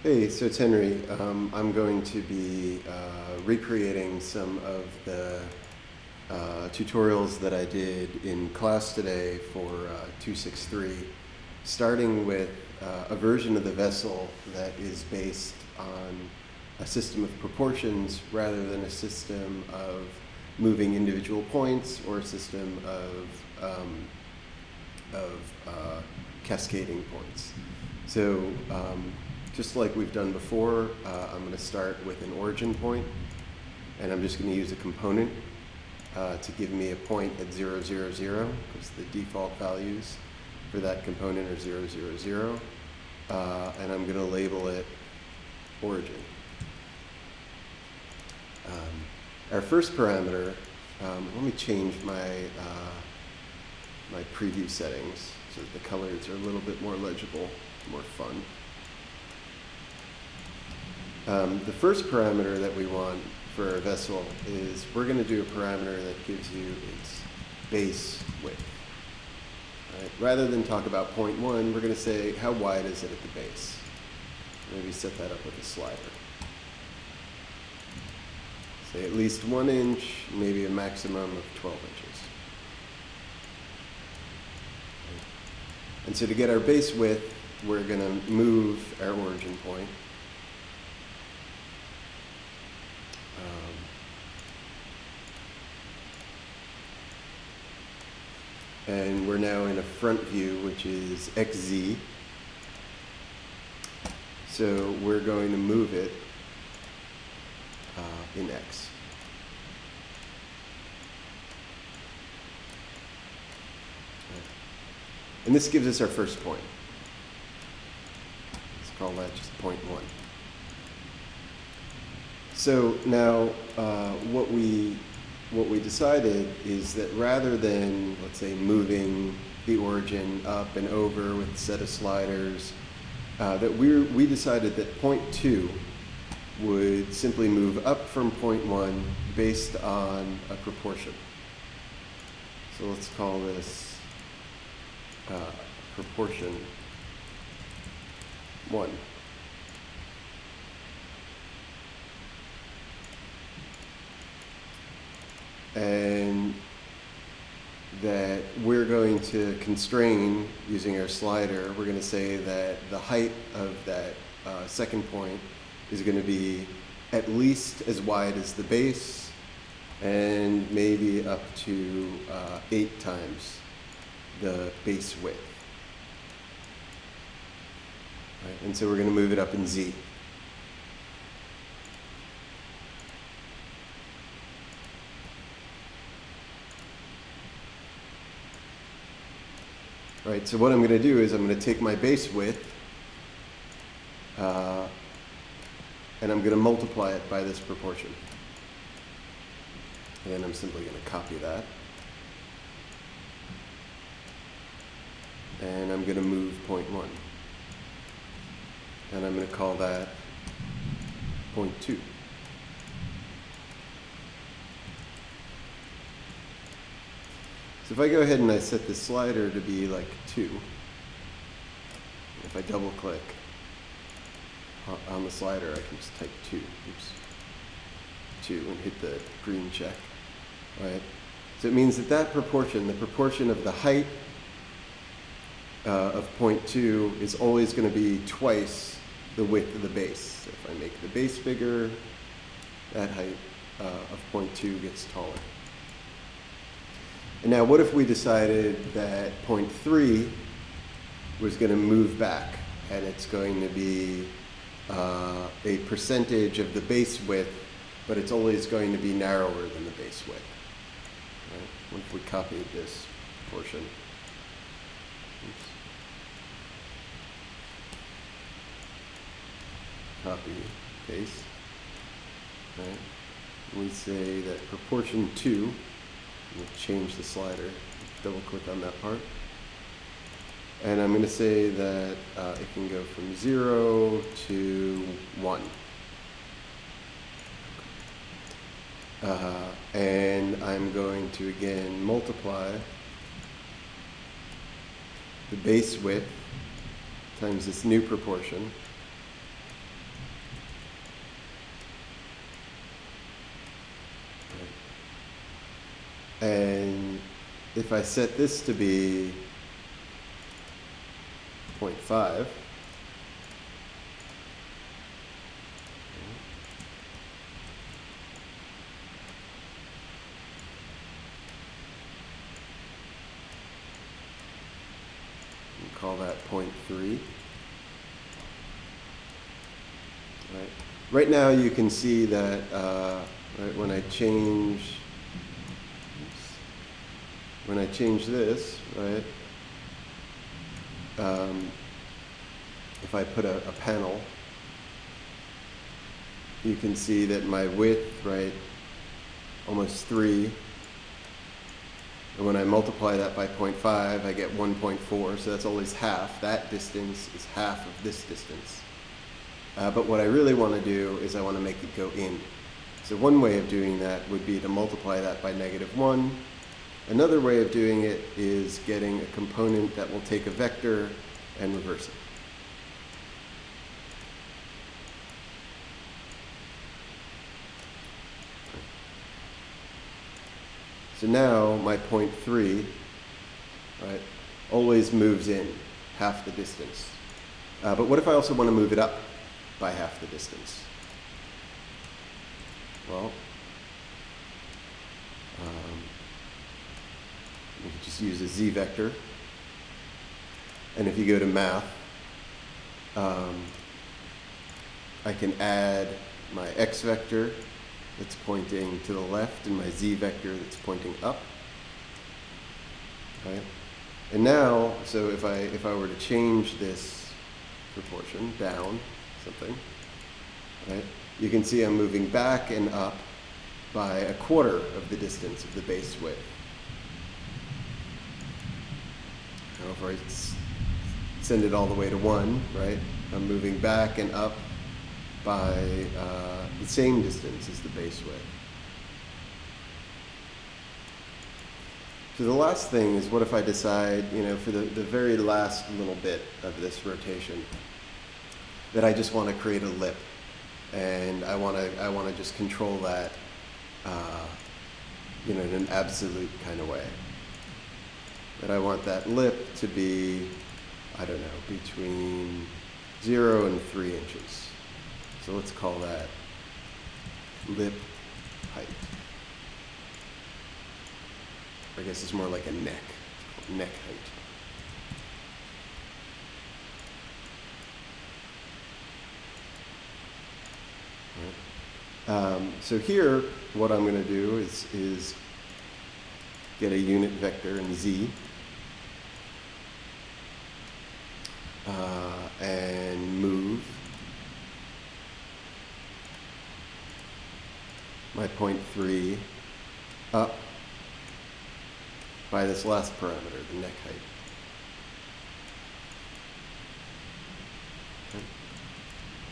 Hey, so it's Henry. I'm going to be recreating some of the tutorials that I did in class today for 263, starting with a version of the vessel that is based on a system of proportions rather than a system of moving individual points or a system of cascading points. So just like we've done before, I'm going to start with an origin point, and I'm just going to use a component to give me a point at 0, 0, 0, because the default values for that component are 0, 0, 0, and I'm going to label it origin. Our first parameter, let me change my my preview settings so that the colors are a little bit more legible, more fun. The first parameter that we want for our vessel is we're going to do a parameter that gives you its base width. Right? Rather than talk about 0.1, we're going to say how wide is it at the base. Maybe set that up with a slider. Say at least 1 inch, maybe a maximum of 12 inches. And so to get our base width, we're going to move our origin point. And we're now in a front view, which is XZ. So we're going to move it in X. And this gives us our first point. Let's call that just point 1. So now what we decided is that rather than, let's say, moving the origin up and over with a set of sliders, that we decided that point 2 would simply move up from point 1 based on a proportion. So let's call this proportion 1. And that we're going to constrain using our slider. We're going to say that the height of that second point is going to be at least as wide as the base and maybe up to 8 times the base width. Right? And so we're going to move it up in Z. Right, so what I'm going to do is I'm going to take my base width and I'm going to multiply it by this proportion. And I'm simply going to copy that. And I'm going to move point 1. And I'm going to call that point 2. So if I go ahead and I set the slider to be like 2, if I double click on the slider, I can just type 2, oops, 2, and hit the green check, right? So it means that that proportion, the proportion of the height of point 2 is always going to be twice the width of the base. So if I make the base bigger, that height of point 2 gets taller. And now what if we decided that point 3 was going to move back, and it's going to be a percentage of the base width, but it's always going to be narrower than the base width. Right? What if we copied this portion? Oops. Copy, paste. Right? We say that proportion 2, we'll change the slider, double click on that part. And I'm going to say that it can go from 0 to 1. And I'm going to again multiply the base width times this new proportion And if I set this to be 0.5, call that 0.3. Right. Right now you can see that right, when I change this, right, if I put a panel, you can see that my width, right, almost 3. And when I multiply that by 0.5, I get 1.4, so that's always half. That distance is half of this distance. But what I really want to do is I want to make it go in. So one way of doing that would be to multiply that by -1. Another way of doing it is getting a component that will take a vector and reverse it. So now my 0.3, right, always moves in half the distance. But what if I also want to move it up by half the distance? Well, we can just use a z vector. And if you go to math, I can add my x vector that's pointing to the left and my z vector that's pointing up. Right? And now, so if I were to change this proportion down something, right, you can see I'm moving back and up by 1/4 of the distance of the base width. Now if I send it all the way to 1, right, I'm moving back and up by the same distance as the base width. So the last thing is, what if I decide, you know, for the very last little bit of this rotation, that I just want to create a lip, and I want to just control that, you know, in an absolute kind of way. That I want that lip to be, I don't know, between 0 and 3 inches. So let's call that lip height. I guess it's more like a neck height. Right. So here, what I'm going to do is get a unit vector in z, and move my 0.3 up by this last parameter, the neck height. Okay.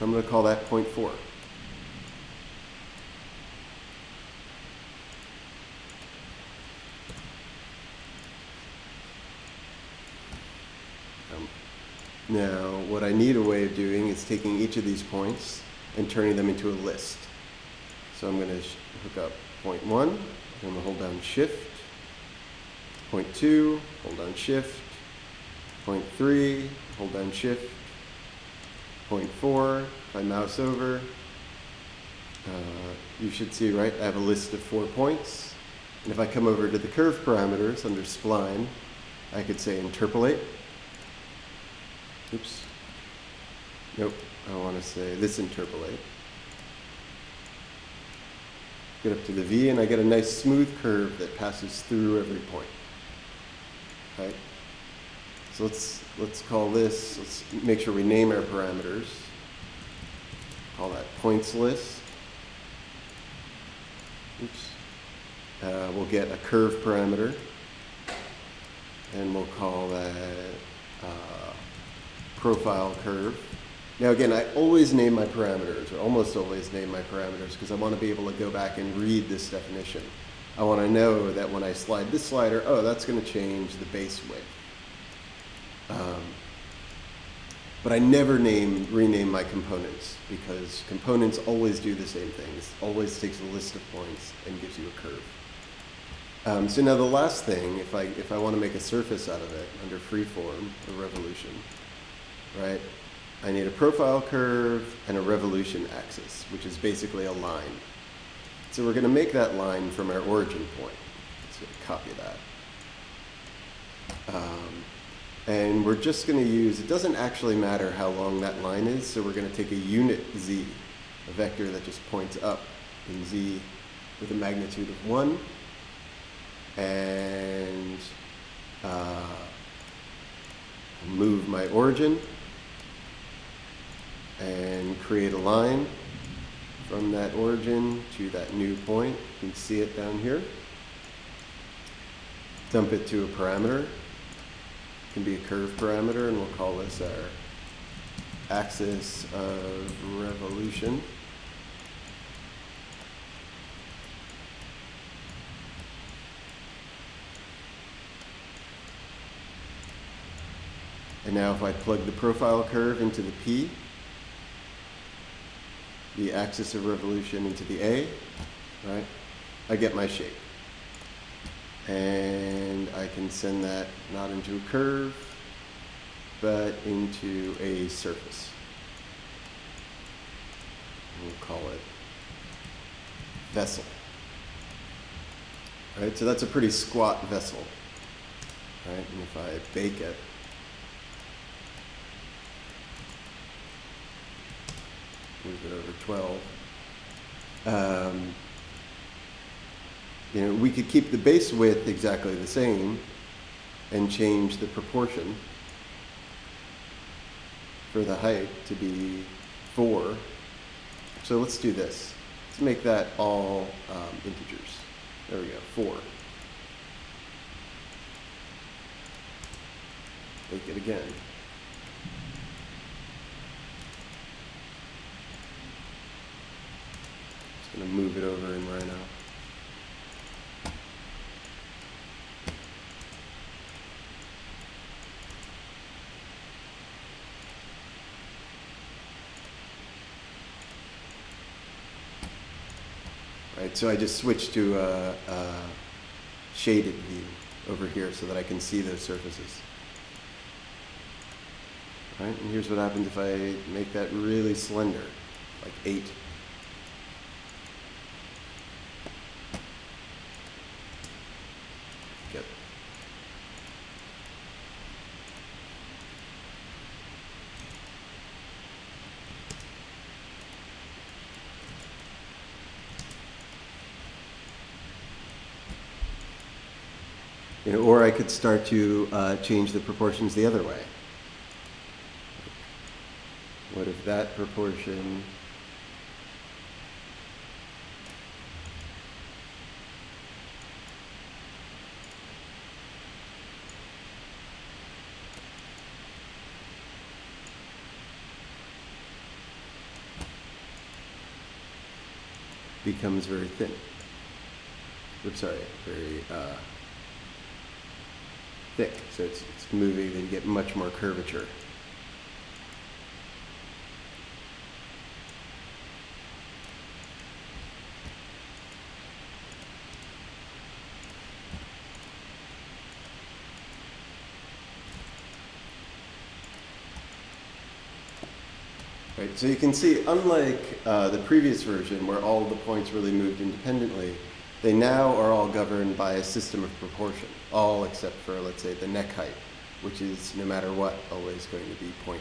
I'm going to call that 0.4. Now, what I need a way of doing is taking each of these points and turning them into a list. So I'm going to hook up 0.1, I'm going to hold down shift, 0.2, hold down shift, 0.3, hold down shift, 0.4, if I mouse over, you should see, right, I have a list of 4 points. And if I come over to the curve parameters under spline, I could say interpolate. Oops. Nope, I want to say this interpolate. Get up to the V, and I get a nice smooth curve that passes through every point. Okay. So let's call this, let's make sure we name our parameters. Call that points list. Oops. We'll get a curve parameter, and we'll call that profile curve. Now again, I always name my parameters, or almost always name my parameters, because I want to be able to go back and read this definition. I want to know that when I slide this slider, oh, that's going to change the base width. But I never rename my components, because components always do the same thing. It always takes a list of points and gives you a curve. So now the last thing, if I want to make a surface out of it under freeform or revolution, right? I need a profile curve and a revolution axis, which is basically a line. So we're going to make that line from our origin point. So copy that. And we're just going to use, it doesn't actually matter how long that line is, so we're going to take a unit z, a vector that just points up in z with a magnitude of 1, and move my origin and create a line from that origin to that new point. You can see it down here. Dump it to a parameter. It can be a curve parameter, and we'll call this our axis of revolution. And now if I plug the profile curve into the P, the axis of revolution into the A, right, I get my shape. And I can send that not into a curve, but into a surface. We'll call it vessel. Right, so that's a pretty squat vessel. Right, and if I bake it, move it over 12. You know, we could keep the base width exactly the same and change the proportion for the height to be 4. So let's do this. Let's make that all integers. There we go, 4. Make it again. Just going to move it over in Rhino. Right, so I just switched to a shaded view over here so that I can see those surfaces. Right, and here's what happens if I make that really slender, like 8. Good. You know, or I could start to change the proportions the other way. What if that proportion becomes very thin? Oops, sorry, very thick. So it's moving, then you get much more curvature. Right, so you can see, unlike the previous version where all the points really moved independently, they now are all governed by a system of proportion, all except for, let's say, the neck height, which is, no matter what, always going to be 0.8.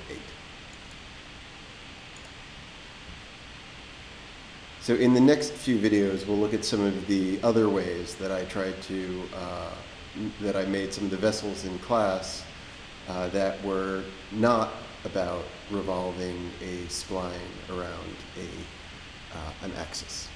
So in the next few videos, we'll look at some of the other ways that I tried to, that I made some of the vessels in class that were not about revolving a spline around an axis.